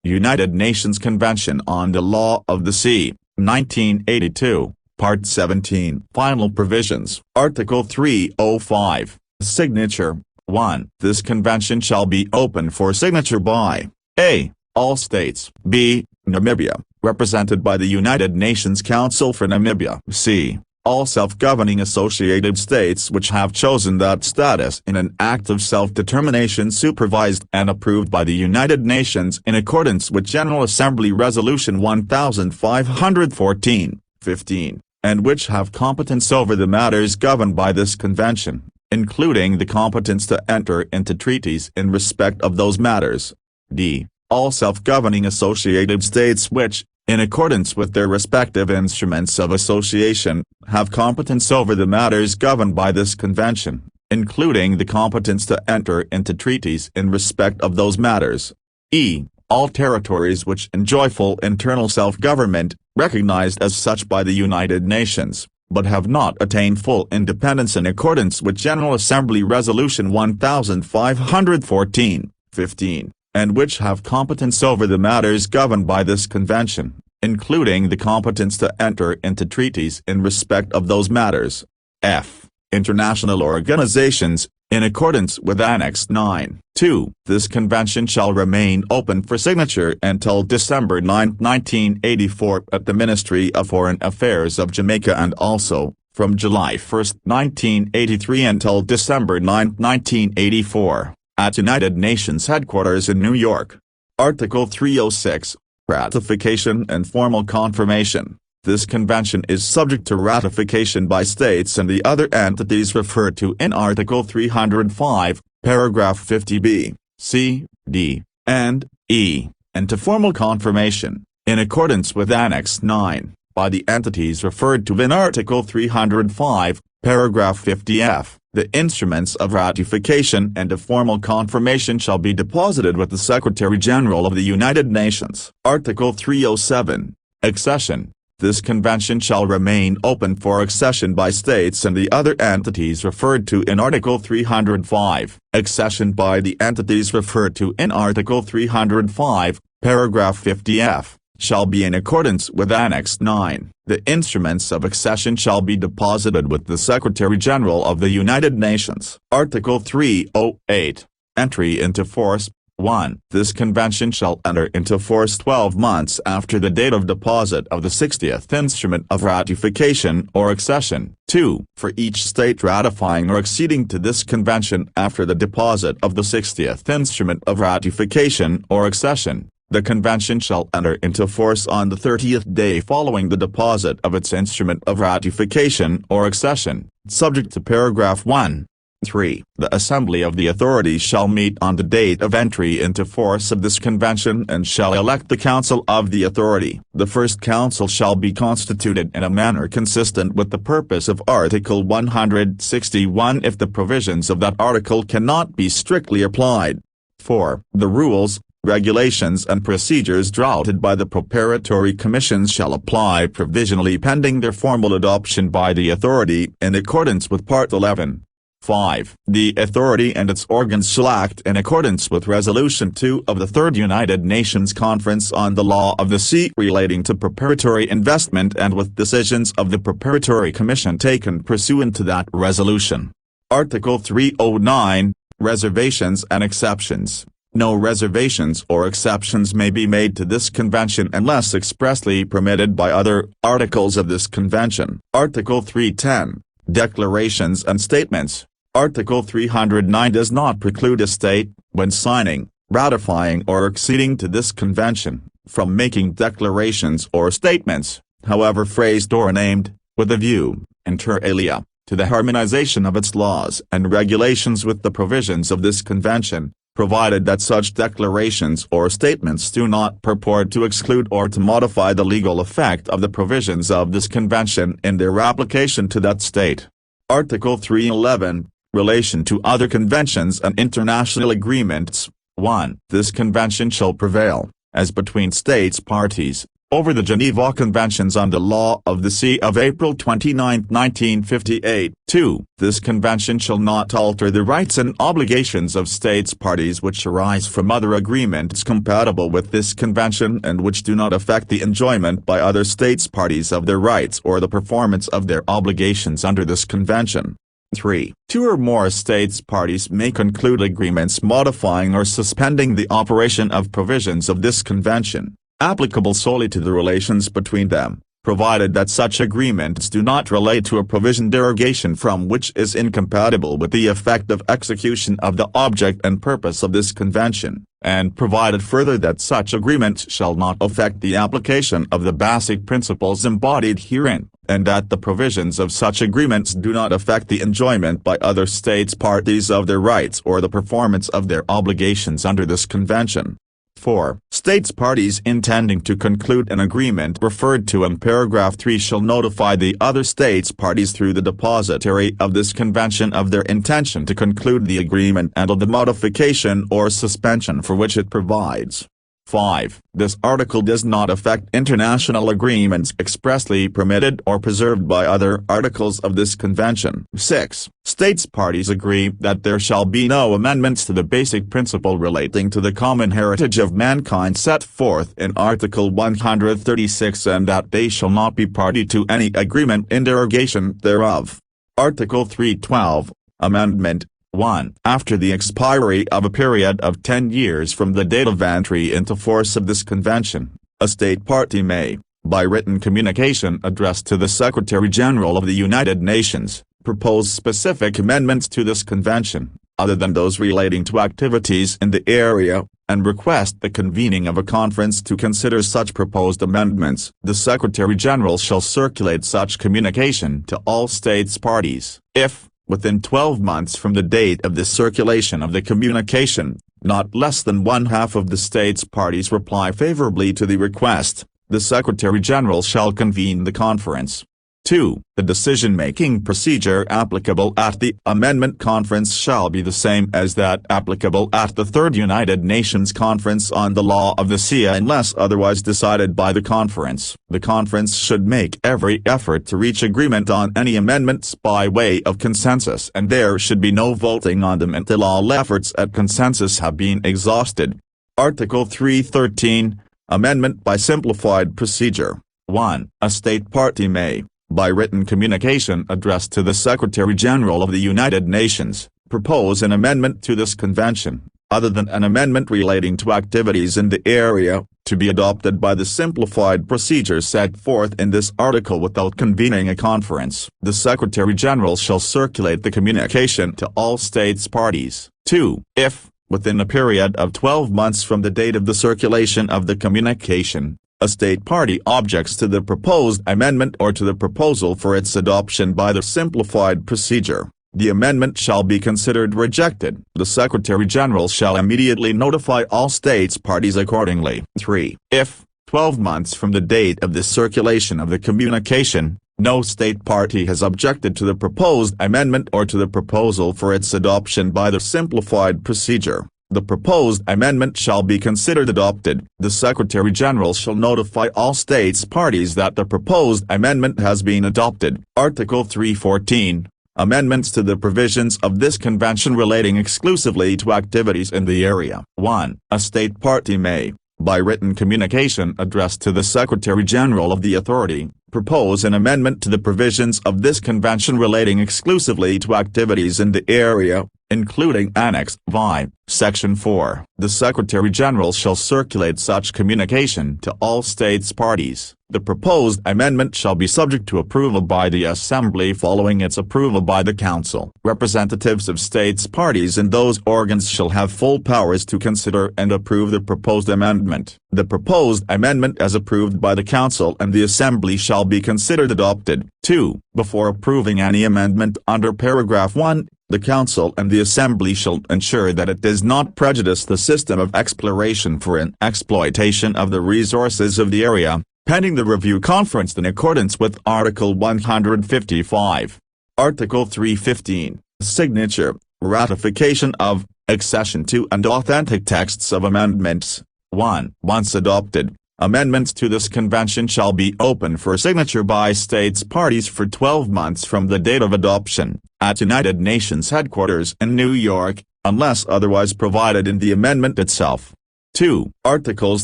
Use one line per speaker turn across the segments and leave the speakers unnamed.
United Nations Convention on the Law of the Sea, 1982, Part 17. Final Provisions. Article 305. Signature. 1. This convention shall be open for signature by a. all states, b. Namibia, represented by the United Nations Council for Namibia, c. all self-governing associated states which have chosen that status in an act of self-determination supervised and approved by the United Nations in accordance with General Assembly Resolution 1514, 15, and which have competence over the matters governed by this convention, including the competence to enter into treaties in respect of those matters. D. All self-governing associated states which, in accordance with their respective instruments of association, have competence over the matters governed by this convention, including the competence to enter into treaties in respect of those matters. E. All territories which enjoy full internal self-government, recognized as such by the United Nations, but have not attained full independence in accordance with General Assembly Resolution 1514, 15. and which have competence over the matters governed by this convention, including the competence to enter into treaties in respect of those matters. F. International organizations, in accordance with Annex 9. 2. This convention shall remain open for signature until December 9, 1984 at the Ministry of Foreign Affairs of Jamaica and also, from July 1, 1983 until December 9, 1984. At United Nations Headquarters in New York. Article 306. Ratification and formal confirmation. This convention is subject to ratification by states and the other entities referred to in Article 305, paragraph 50b, c, d, and e, and to formal confirmation, in accordance with Annex 9, by the entities referred to in Article 305, paragraph 50f. The instruments of ratification and of formal confirmation shall be deposited with the Secretary-General of the United Nations. Article 307. Accession. This convention shall remain open for accession by states and the other entities referred to in Article 305. Accession by the entities referred to in Article 305, paragraph 50f. shall be in accordance with Annex 9. The instruments of accession shall be deposited with the Secretary-General of the United Nations. Article 308. Entry into force. 1. This convention shall enter into force 12 months after the date of deposit of the 60th instrument of ratification or accession. 2. For each state ratifying or acceding to this convention after the deposit of the 60th instrument of ratification or accession, the convention shall enter into force on the 30th day following the deposit of its instrument of ratification or accession, subject to paragraph 1. 3. The Assembly of the Authorities shall meet on the date of entry into force of this convention and shall elect the Council of the Authority. The first council shall be constituted in a manner consistent with the purpose of Article 161 if the provisions of that article cannot be strictly applied. 4. The rules, regulations and procedures drafted by the preparatory commissions shall apply provisionally pending their formal adoption by the authority in accordance with Part 11. 5. The authority and its organs shall act in accordance with Resolution 2 of the Third United Nations Conference on the Law of the Sea relating to preparatory investment and with decisions of the Preparatory Commission taken pursuant to that resolution. Article 309. Reservations and exceptions. No reservations or exceptions may be made to this convention unless expressly permitted by other articles of this convention. Article 310. Declarations and statements. Article 309 does not preclude a state, when signing, ratifying or acceding to this convention, from making declarations or statements, however phrased or named, with a view, inter alia, to the harmonization of its laws and regulations with the provisions of this convention, provided that such declarations or statements do not purport to exclude or to modify the legal effect of the provisions of this convention in their application to that state. Article 311. Relation to other conventions and international agreements. 1. This convention shall prevail, as between states parties, over the Geneva Conventions on the Law of the Sea of April 29, 1958. 2. This convention shall not alter the rights and obligations of states parties which arise from other agreements compatible with this convention and which do not affect the enjoyment by other states parties of their rights or the performance of their obligations under this convention. 3. Two or more states parties may conclude agreements modifying or suspending the operation of provisions of this convention, applicable solely to the relations between them, provided that such agreements do not relate to a provision derogation from which is incompatible with the effective execution of the object and purpose of this convention, and provided further that such agreements shall not affect the application of the basic principles embodied herein, and that the provisions of such agreements do not affect the enjoyment by other states parties of their rights or the performance of their obligations under this convention. 4. States parties intending to conclude an agreement referred to in paragraph 3 shall notify the other states parties through the Depository of this convention of their intention to conclude the agreement and of the modification or suspension for which it provides. 5. This article does not affect international agreements expressly permitted or preserved by other articles of this convention. 6. States parties agree that there shall be no amendments to the basic principle relating to the common heritage of mankind set forth in Article 136 and that they shall not be party to any agreement in derogation thereof. Article 312, Amendment 1. After the expiry of a period of 10 years from the date of entry into force of this convention, a state party may, by written communication addressed to the Secretary-General of the United Nations, propose specific amendments to this convention, other than those relating to activities in the area, and request the convening of a conference to consider such proposed amendments. The Secretary-General shall circulate such communication to all states parties, if, within 12 months from the date of the circulation of the communication, not less than one-half of the states parties reply favorably to the request, the Secretary-General shall convene the conference. 2. The decision-making procedure applicable at the Amendment Conference shall be the same as that applicable at the Third United Nations Conference on the Law of the Sea unless otherwise decided by the conference. The conference should make every effort to reach agreement on any amendments by way of consensus and there should be no voting on them until all efforts at consensus have been exhausted. Article 313, Amendment by Simplified Procedure. 1. A state party may, by written communication addressed to the Secretary-General of the United Nations, propose an amendment to this convention, other than an amendment relating to activities in the area, to be adopted by the simplified procedure set forth in this article without convening a conference. The Secretary-General shall circulate the communication to all states parties. 2. If, within a period of 12 months from the date of the circulation of the communication, a state party objects to the proposed amendment or to the proposal for its adoption by the simplified procedure, the amendment shall be considered rejected. The Secretary-General shall immediately notify all states parties accordingly. 3. If, 12 months from the date of the circulation of the communication, no state party has objected to the proposed amendment or to the proposal for its adoption by the simplified procedure, the proposed amendment shall be considered adopted. The Secretary-General shall notify all states parties that the proposed amendment has been adopted. Article 314, Amendments to the provisions of this convention relating exclusively to activities in the area. 1. A state party may, by written communication addressed to the Secretary-General of the authority, propose an amendment to the provisions of this convention relating exclusively to activities in the area, including Annex V, Section 4. The Secretary-General shall circulate such communication to all states parties. The proposed amendment shall be subject to approval by the Assembly following its approval by the Council. Representatives of states parties in those organs shall have full powers to consider and approve the proposed amendment. The proposed amendment as approved by the Council and the Assembly shall be considered adopted. 2. Before approving any amendment under paragraph 1, the Council and the Assembly shall ensure that it does not prejudice the system of exploration for an exploitation of the resources of the area, pending the review conference in accordance with Article 155. Article 315, Signature, Ratification of, Accession to and authentic texts of amendments. 1. Once adopted, Amendments to this convention shall be open for signature by states parties for 12 months from the date of adoption, at United Nations headquarters in New York, unless otherwise provided in the amendment itself. 2. Articles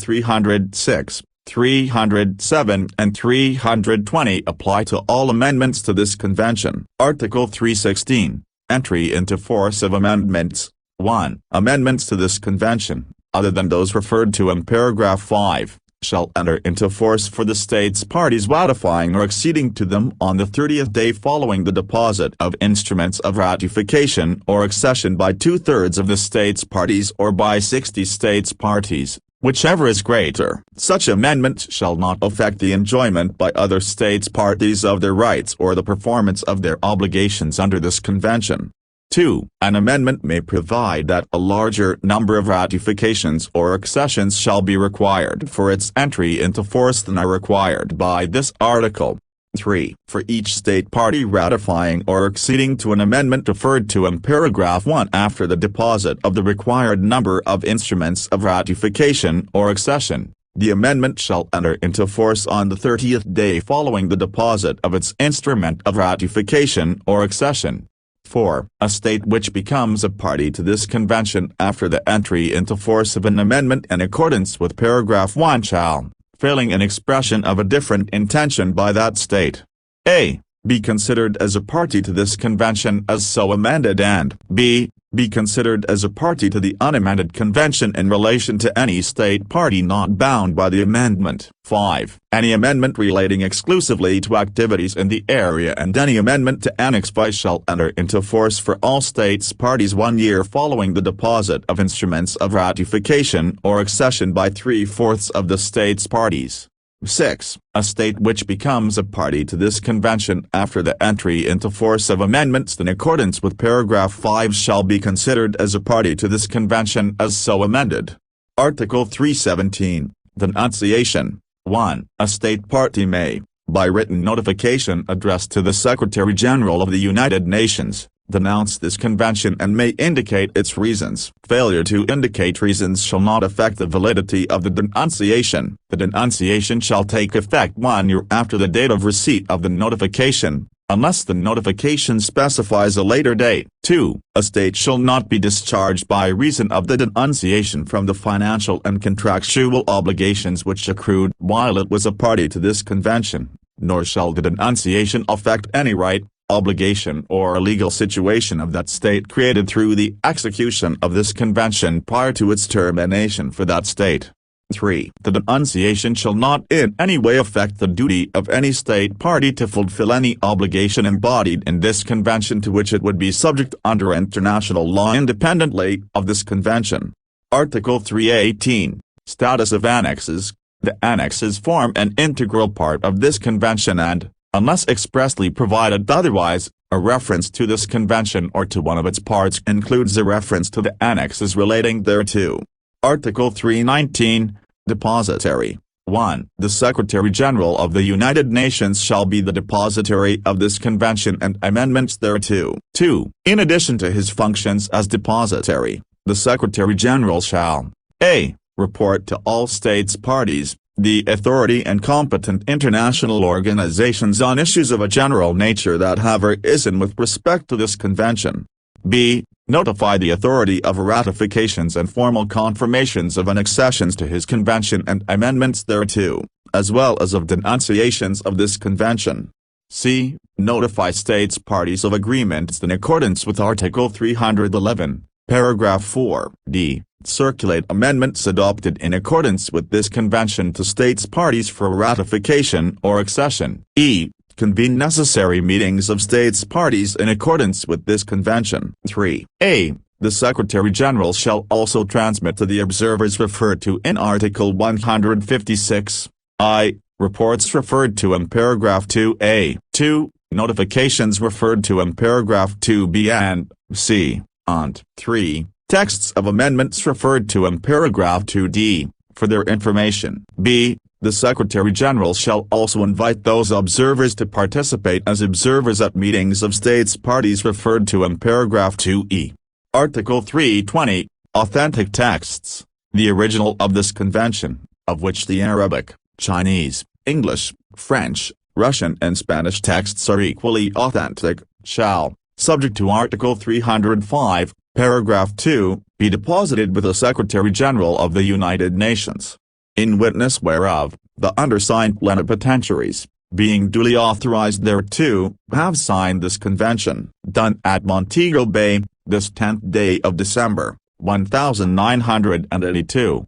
306, 307 and 320 apply to all amendments to this convention. Article 316, Entry into force of amendments. 1. Amendments to this convention, other than those referred to in paragraph 5, shall enter into force for the states parties ratifying or acceding to them on the 30th day following the deposit of instruments of ratification or accession by 2/3 of the states parties or by 60 states parties, whichever is greater. Such amendment shall not affect the enjoyment by other states parties of their rights or the performance of their obligations under this convention. 2. An amendment may provide that a larger number of ratifications or accessions shall be required for its entry into force than are required by this article. 3. For each state party ratifying or acceding to an amendment referred to in paragraph 1 after the deposit of the required number of instruments of ratification or accession, the amendment shall enter into force on the 30th day following the deposit of its instrument of ratification or accession. 4. A state which becomes a party to this convention after the entry into force of an amendment in accordance with paragraph 1 shall, failing an expression of a different intention by that state, a. Be considered as a party to this convention as so amended and b. Be considered as a party to the unamended convention in relation to any state party not bound by the amendment. 5. Any amendment relating exclusively to activities in the area and any amendment to Annex V shall enter into force for all states parties 1 year following the deposit of instruments of ratification or accession by 3/4 of the states parties. 6. A state which becomes a party to this convention after the entry into force of amendments in accordance with paragraph 5 shall be considered as a party to this convention as so amended. Article 317, Denunciation. 1. A state party may, by written notification addressed to the Secretary-General of the United Nations, denounce this convention and may indicate its reasons. Failure to indicate reasons shall not affect the validity of the denunciation. The denunciation shall take effect 1 year after the date of receipt of the notification, unless the notification specifies a later date. 2. A state shall not be discharged by reason of the denunciation from the financial and contractual obligations which accrued while it was a party to this convention, nor shall the denunciation affect any right, obligation or legal situation of that state created through the execution of this convention prior to its termination for that state. 3. The denunciation shall not in any way affect the duty of any state party to fulfill any obligation embodied in this convention to which it would be subject under international law independently of this convention. Article 318, Status of Annexes. The Annexes form an integral part of this convention and, unless expressly provided otherwise, a reference to this convention or to one of its parts includes a reference to the annexes relating thereto. Article 319, Depository. 1. The Secretary-General of the United Nations shall be the depository of this convention and amendments thereto. 2. In addition to his functions as depository, the Secretary-General shall a. Report to all states parties, the authority and competent international organizations on issues of a general nature that have arisen with respect to this convention. b. Notify the authority of ratifications and formal confirmations of annexations to his convention and amendments thereto, as well as of denunciations of this convention. c. Notify states parties of agreements in accordance with Article 311, paragraph 4. d. Circulate amendments adopted in accordance with this convention to states parties for ratification or accession. e. Convene necessary meetings of states parties in accordance with this convention. 3. a. The Secretary-General shall also transmit to the observers referred to in Article 156, I. Reports referred to in paragraph 2a. 2. Notifications referred to in paragraph 2b and c. and 3. Texts of amendments referred to in paragraph 2d, for their information. b. The Secretary-General shall also invite those observers to participate as observers at meetings of states parties referred to in paragraph 2e. Article 320, Authentic texts. The original of this convention, of which the Arabic, Chinese, English, French, Russian and Spanish texts are equally authentic, shall, subject to Article 305, Paragraph 2, be deposited with the Secretary-General of the United Nations. In witness whereof, the undersigned plenipotentiaries, being duly authorized thereto, have signed this convention, done at Montego Bay, this 10th day of December, 1982.